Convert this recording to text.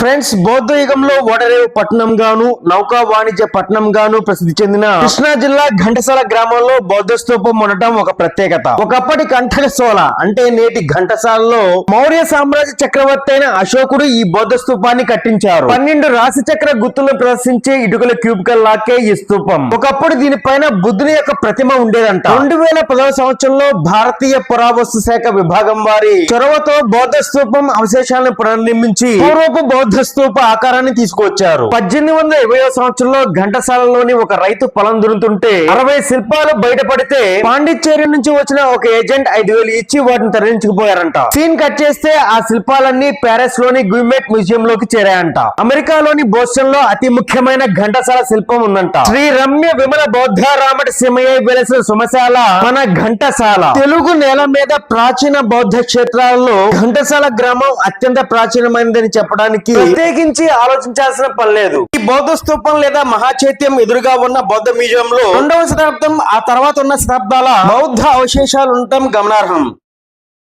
Friends, బౌద్ధ యుగంలో ఓడరేవు పట్టణం గాను నౌకా వాణిజ్య పట్టణం గాను ప్రసిద్ధి చెందిన కృష్ణా జిల్లా ఘంటసాల గ్రామంలో బౌద్ధ స్తూపం ఉండటం ఒక ప్రత్యేకత. ఒకప్పటి కంఠకశోల అంటే నేటి ఘంటసాలలో మౌర్య సామ్రాజ్య చక్రవర్తి అయిన అశోకుడు ఈ బౌద్ధ స్తూపాన్ని కట్టించారు. 12 రాశి చక్ర గుర్తులను ప్రదర్శించే ఇటుకల క్యూబికల్ లాకే ఈ స్తూపం. ఒకప్పుడు దీనిపైన బుద్ధుని యొక్క ప్రతిమ ఉండేదంట. 2010వ సంవత్సరంలో భారతీయ పురావస్తు శాఖ విభాగం వారి చొరవతో బౌద్ధ స్తూపం అవశేషాలను పునర్నిర్మించి పూర్వపు బౌద్ధ స్తూప ఆకారాన్ని తీసుకువచ్చారు. 1820వ సంవత్సరంలో ఘంటసాలలోని ఒక రైతు పొలం దున్నుతుంటే 60 శిల్పాలు బయటపడితే పాండిచ్చేరి నుంచి వచ్చిన ఒక ఏజెంట్ 5,000 ఇచ్చి వాటిని తరలించుకుపోయారంట. సీన్ కట్ చేస్తే ఆ శిల్పాలన్నీ ప్యారిస్ లోని గుయిమెట్ మ్యూజియం లోకి చేరాయంట. అమెరికాలోని బోస్టన్ లో అతి ముఖ్యమైన ఘంటసాల శిల్పం ఉందంట. శ్రీ రమ్య విమల బౌద్ధారామటి సీమయ్య వెలసిన సుమశాల మన ఘంటసాల. తెలుగు నేల మీద ప్రాచీన బౌద్ధ క్షేత్రాలలో ఘంటసాల గ్రామం అత్యంత ప్రాచీనమైనదని చెప్పడానికి ప్రత్యేకించి ఆలోచించాల్సిన పని లేదు. ఈ బౌద్ధ స్తూపం లేదా మహాచైత్యం ఎదురుగా ఉన్న బౌద్ధ మ్యూజియం లో 2వ శతాబ్దం ఆ తర్వాత ఉన్న శతాబ్దాల బౌద్ధ అవశేషాలు ఉండటం గమనార్హం.